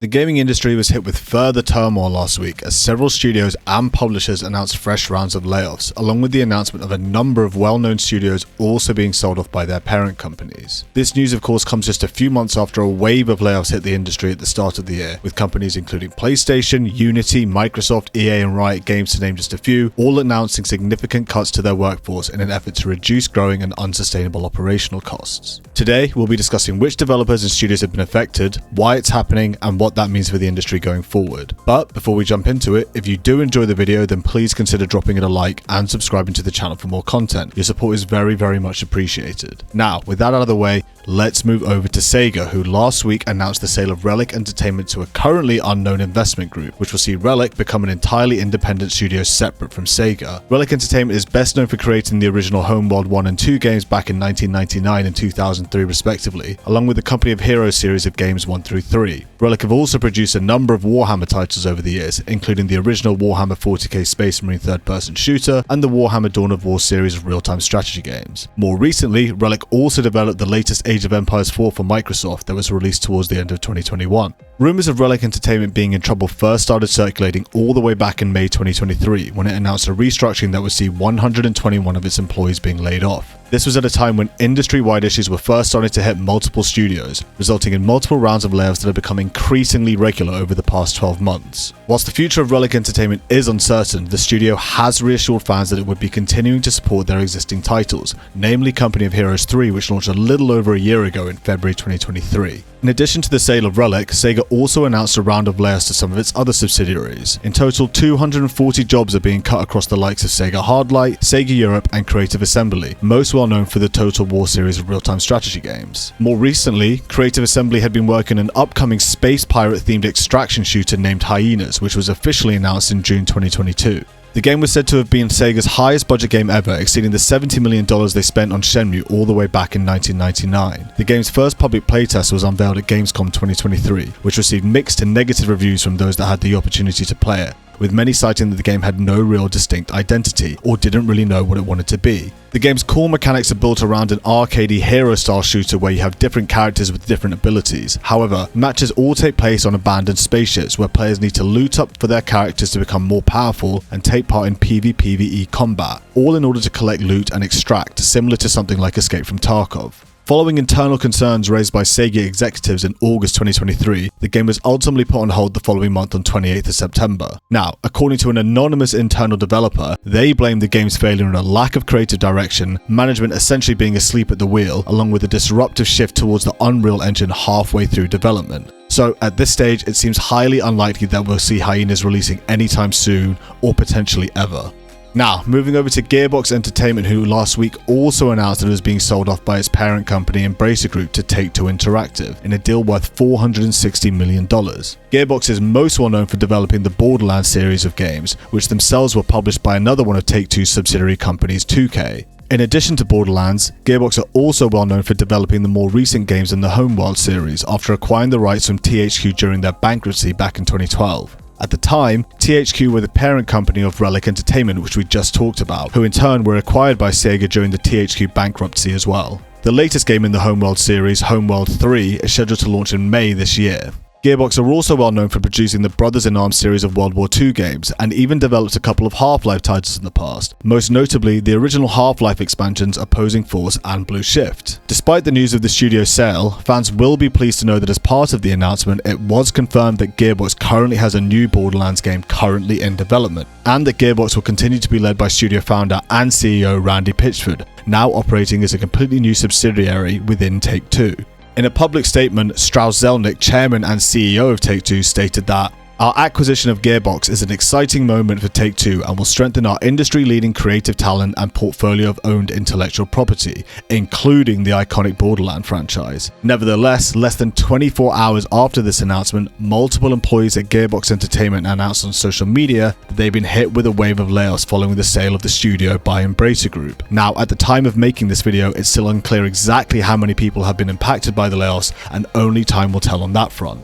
The gaming industry was hit with further turmoil last week as several studios and publishers announced fresh rounds of layoffs, along with the announcement of a number of well-known studios also being sold off by their parent companies. This news of course comes just a few months after a wave of layoffs hit the industry at the start of the year, with companies including PlayStation, Unity, Microsoft, EA and Riot Games to name just a few, all announcing significant cuts to their workforce in an effort to reduce growing and unsustainable operational costs. Today, we'll be discussing which developers and studios have been affected, why it's happening, and what that means for the industry going forward. But before we jump into it, if you do enjoy the video, then please consider dropping it a like and subscribing to the channel for more content. Your support is very much appreciated. Now, with that out of the way, let's move over to Sega, who last week announced the sale of Relic Entertainment to a currently unknown investment group, which will see Relic become an entirely independent studio separate from Sega. Relic Entertainment is best known for creating the original Homeworld 1 and 2 games back in 1999 and 2003 respectively, along with the Company of Heroes series of games 1 through 3. Relic have also produced a number of Warhammer titles over the years, including the original Warhammer 40k Space Marine third-person shooter and the Warhammer Dawn of War series of real-time strategy games. More recently, Relic also developed the latest Age of Empires 4 for Microsoft that was released towards the end of 2021. Rumours of Relic Entertainment being in trouble first started circulating all the way back in May 2023 when it announced a restructuring that would see 121 of its employees being laid off. This was at a time when industry-wide issues were first starting to hit multiple studios, resulting in multiple rounds of layoffs that have become increasingly regular over the past 12 months. Whilst the future of Relic Entertainment is uncertain, the studio has reassured fans that it would be continuing to support their existing titles, namely Company of Heroes 3, which launched a little over a year ago in February 2023. In addition to the sale of Relic, Sega also announced a round of layoffs to some of its other subsidiaries. In total, 240 jobs are being cut across the likes of Sega Hardlight, Sega Europe and Creative Assebly, most well known for the Total War series of real-time strategy games. More recently, Creative Assebly had been working on an upcoming space pirate themed extraction shooter named Hyenas, which was officially announced in June 2022. The game was said to have been Sega's highest budget game ever, exceeding the $70 million they spent on Shenmue all the way back in 1999. The game's first public playtest was unveiled at Gamescom 2023, which received mixed to negative reviews from those that had the opportunity to play it, with many citing that the game had no real distinct identity, or didn't really know what it wanted to be. The game's core mechanics are built around an arcadey hero-style shooter where you have different characters with different abilities. However, matches all take place on abandoned spaceships where players need to loot up for their characters to become more powerful and take part in PvPvE combat, all in order to collect loot and extract, similar to something like Escape from Tarkov. Following internal concerns raised by Sega executives in August 2023, the game was ultimately put on hold the following month on 28th of September. Now, according to an anonymous internal developer, they blamed the game's failure on a lack of creative direction, management essentially being asleep at the wheel, along with a disruptive shift towards the Unreal Engine halfway through development. So at this stage, it seems highly unlikely that we'll see Hyenas releasing anytime soon, or potentially ever. Now, moving over to Gearbox Entertainment, who last week also announced that it was being sold off by its parent company Embracer Group to Take-Two Interactive in a deal worth $460 million. Gearbox is most well known for developing the Borderlands series of games, which themselves were published by another one of Take-Two's subsidiary companies, 2K. In addition to Borderlands, Gearbox are also well known for developing the more recent games in the Homeworld series after acquiring the rights from THQ during their bankruptcy back in 2012. At the time, THQ were the parent company of Relic Entertainment, which we just talked about, who in turn were acquired by Sega during the THQ bankruptcy as well. The latest game in the Homeworld series, Homeworld 3, is scheduled to launch in May this year. Gearbox are also well known for producing the Brothers in Arms series of World War II games, and even developed a couple of Half-Life titles in the past, most notably the original Half-Life expansions Opposing Force and Blue Shift. Despite the news of the studio's sale, fans will be pleased to know that as part of the announcement, it was confirmed that Gearbox currently has a new Borderlands game currently in development, and that Gearbox will continue to be led by studio founder and CEO Randy Pitchford, now operating as a completely new subsidiary within Take-Two. In a public statement, Strauss Zelnick, chairman and CEO of Take-Two, stated that Our acquisition of Gearbox is an exciting moment for Take-Two and will strengthen our industry-leading creative talent and portfolio of owned intellectual property, including the iconic Borderlands franchise. Nevertheless, less than 24 hours after this announcement, multiple employees at Gearbox Entertainment announced on social media that they've been hit with a wave of layoffs following the sale of the studio by Embracer Group. Now, at the time of making this video, it's still unclear exactly how many people have been impacted by the layoffs, and only time will tell on that front.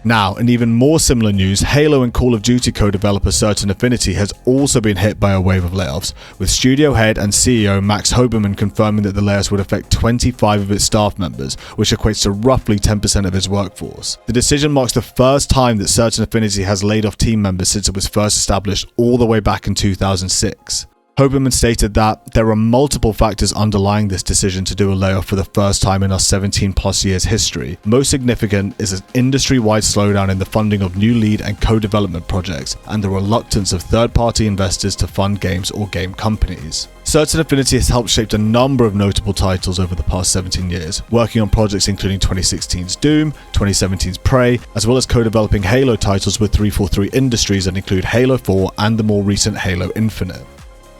Now, in even more similar news, Halo and Call of Duty co-developer Certain Affinity has also been hit by a wave of layoffs, with studio head and CEO Max Hoberman confirming that the layoffs would affect 25 of its staff members, which equates to roughly 10% of its workforce. The decision marks the first time that Certain Affinity has laid off team members since it was first established all the way back in 2006. Hoberman stated that there are multiple factors underlying this decision to do a layoff for the first time in our 17 plus years history. Most significant is an industry-wide slowdown in the funding of new lead and co-development projects and the reluctance of third-party investors to fund games or game companies. Certain Affinity has helped shape a number of notable titles over the past 17 years, working on projects including 2016's Doom, 2017's Prey, as well as co-developing Halo titles with 343 Industries that include Halo 4 and the more recent Halo Infinite.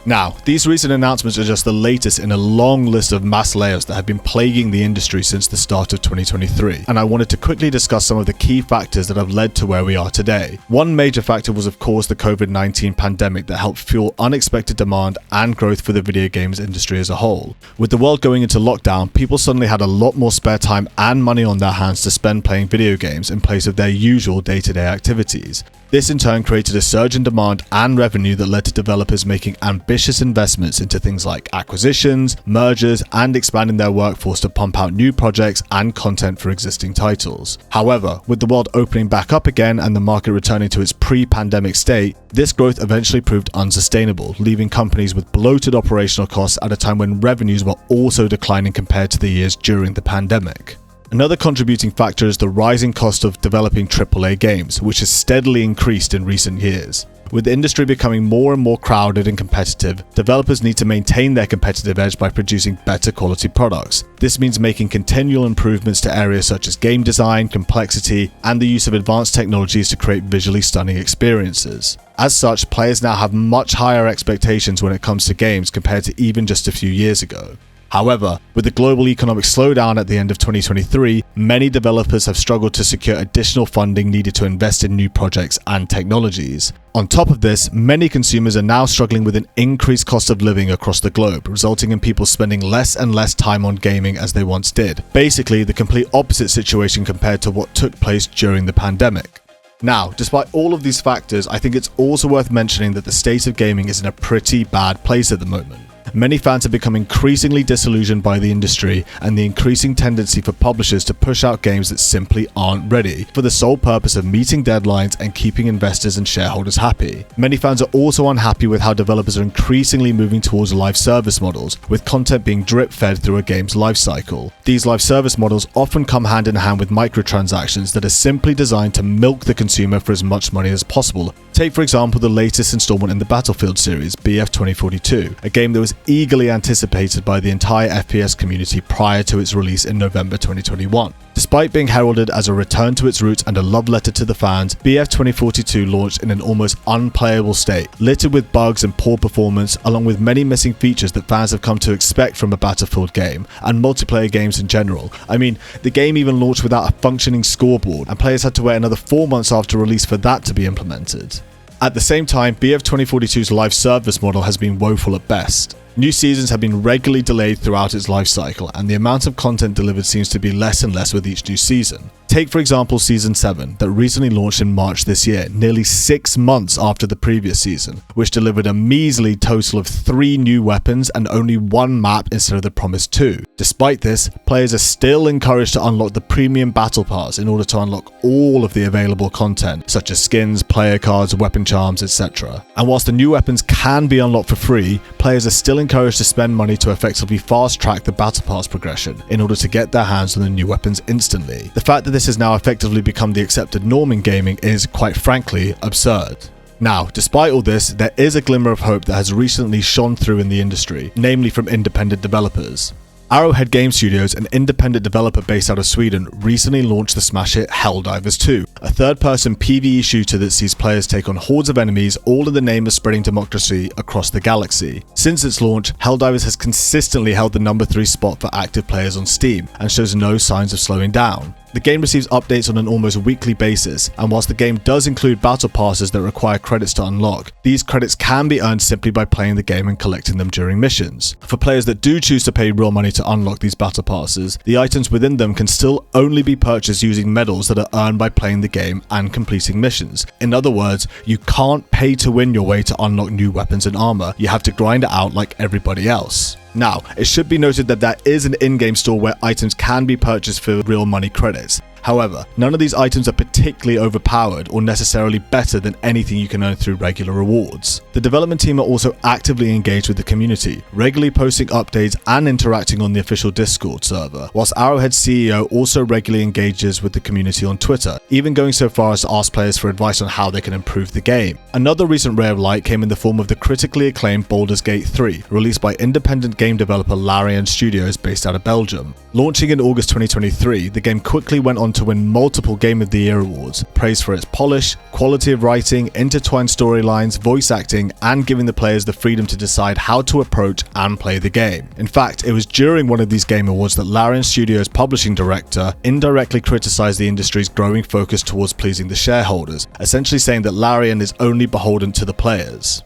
Now, these recent announcements are just the latest in a long list of mass layoffs that have been plaguing the industry since the start of 2023, and I wanted to quickly discuss some of the key factors that have led to where we are today. One major factor was of course the COVID-19 pandemic that helped fuel unexpected demand and growth for the video games industry as a whole. With the world going into lockdown, people suddenly had a lot more spare time and money on their hands to spend playing video games in place of their usual day-to-day activities. This in turn created a surge in demand and revenue that led to developers making ambitious investments into things like acquisitions, mergers, and expanding their workforce to pump out new projects and content for existing titles. However, with the world opening back up again and the market returning to its pre-pandemic state, this growth eventually proved unsustainable, leaving companies with bloated operational costs at a time when revenues were also declining compared to the years during the pandemic. Another contributing factor is the rising cost of developing AAA games, which has steadily increased in recent years. With the industry becoming more and more crowded and competitive, developers need to maintain their competitive edge by producing better quality products. This means making continual improvements to areas such as game design, complexity, and the use of advanced technologies to create visually stunning experiences. As such, players now have much higher expectations when it comes to games compared to even just a few years ago. However, with the global economic slowdown at the end of 2023, many developers have struggled to secure additional funding needed to invest in new projects and technologies. On top of this, many consumers are now struggling with an increased cost of living across the globe, resulting in people spending less and less time on gaming as they once did. Basically, the complete opposite situation compared to what took place during the pandemic. Now, despite all of these factors, I think it's also worth mentioning that the state of gaming is in a pretty bad place at the moment. Many fans have become increasingly disillusioned by the industry and the increasing tendency for publishers to push out games that simply aren't ready, for the sole purpose of meeting deadlines and keeping investors and shareholders happy. Many fans are also unhappy with how developers are increasingly moving towards live service models, with content being drip-fed through a game's lifecycle. These live service models often come hand in hand with microtransactions that are simply designed to milk the consumer for as much money as possible. Take for example the latest installment in the Battlefield series, BF 2042, a game that was eagerly anticipated by the entire FPS community prior to its release in November 2021. Despite being heralded as a return to its roots and a love letter to the fans, BF 2042 launched in an almost unplayable state, littered with bugs and poor performance, along with many missing features that fans have come to expect from a Battlefield game, and multiplayer games in general. I mean, the game even launched without a functioning scoreboard, and players had to wait another 4 months after release for that to be implemented. At the same time, BF 2042's live service model has been woeful at best. New seasons have been regularly delayed throughout its life cycle, and the amount of content delivered seems to be less and less with each new season. Take for example Season 7, that recently launched in March this year, nearly 6 months after the previous season, which delivered a measly total of 3 new weapons and only 1 map instead of the promised 2. Despite this, players are still encouraged to unlock the premium battle pass in order to unlock all of the available content, such as skins, player cards, weapon charms, etc. And whilst the new weapons can be unlocked for free, players are still encouraged to spend money to effectively fast track the battle pass progression in order to get their hands on the new weapons instantly. The fact that this has now effectively become the accepted norm in gaming is, quite frankly, absurd. Now, despite all this, there is a glimmer of hope that has recently shone through in the industry, namely from independent developers. Arrowhead Game Studios, an independent developer based out of Sweden, recently launched the smash hit Helldivers 2, a third-person PvE shooter that sees players take on hordes of enemies, all in the name of spreading democracy across the galaxy. Since its launch, Helldivers has consistently held the number 3 spot for active players on Steam, and shows no signs of slowing down. The game receives updates on an almost weekly basis, and whilst the game does include battle passes that require credits to unlock, these credits can be earned simply by playing the game and collecting them during missions. For players that do choose to pay real money to unlock these battle passes, the items within them can still only be purchased using medals that are earned by playing the game and completing missions. In other words, you can't pay to win your way to unlock new weapons and armor, you have to grind it out like everybody else. Now, it should be noted that there is an in-game store where items can be purchased for real money credits. However, none of these items are particularly overpowered or necessarily better than anything you can earn through regular rewards. The development team are also actively engaged with the community, regularly posting updates and interacting on the official Discord server, whilst Arrowhead's CEO also regularly engages with the community on Twitter, even going so far as to ask players for advice on how they can improve the game. Another recent ray of light came in the form of the critically acclaimed Baldur's Gate 3, released by independent game developer Larion Studios based out of Belgium. Launching in August 2023, the game quickly went on to win multiple Game of the Year awards, praised for its polish, quality of writing, intertwined storylines, voice acting, and giving the players the freedom to decide how to approach and play the game. In fact, it was during one of these game awards that Larion Studios' publishing director indirectly criticized the industry's growing focus towards pleasing the shareholders, essentially saying that Larion is only beholden to the players.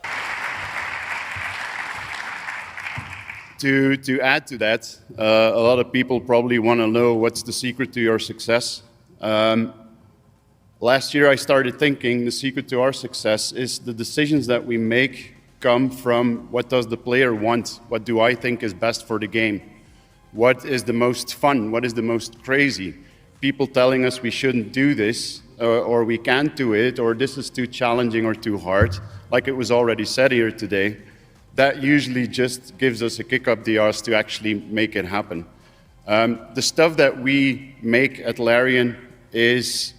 To add to that, a lot of people probably want to know what's the secret to your success. Last year I started thinking the secret to our success is the decisions that we make come from what does the player want? What do I think is best for the game? What is the most fun? What is the most crazy? People telling us we shouldn't do this, or we can't do it, or this is too challenging or too hard, like it was already said here today. That usually just gives us a kick up the arse to actually make it happen. The stuff that we make at Larion is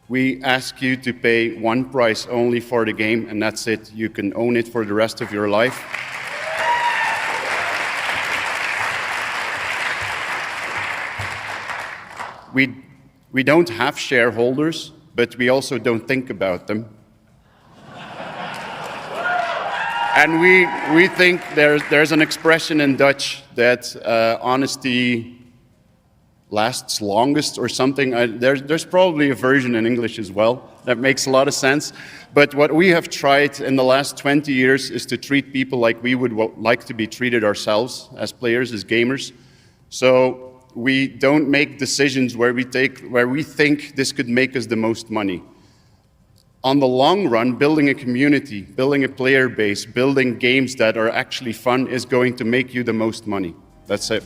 we ask you to pay one price only for the game, and that's it. You can own it for the rest of your life. We don't have shareholders, but we also don't think about them. And we think there's an expression in Dutch that honesty lasts longest or something. There's probably a version in English as well that makes a lot of sense. But what we have tried in the last 20 years is to treat people like we would like to be treated ourselves as players, as gamers. So we don't make decisions where we think this could make us the most money. On the long run, building a community, building a player base, building games that are actually fun is going to make you the most money. That's it.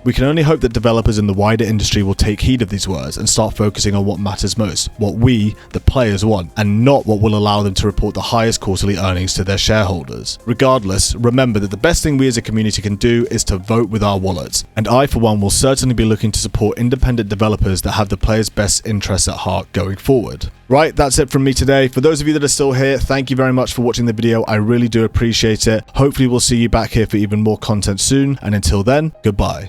We can only hope that developers in the wider industry will take heed of these words and start focusing on what matters most, what we, the players, want, and not what will allow them to report the highest quarterly earnings to their shareholders. Regardless, remember that the best thing we as a community can do is to vote with our wallets, and I for one will certainly be looking to support independent developers that have the players' best interests at heart going forward. Right, that's it from me today. For those of you that are still here, thank you very much for watching the video. I really do appreciate it. Hopefully we'll see you back here for even more content soon, and until then, goodbye.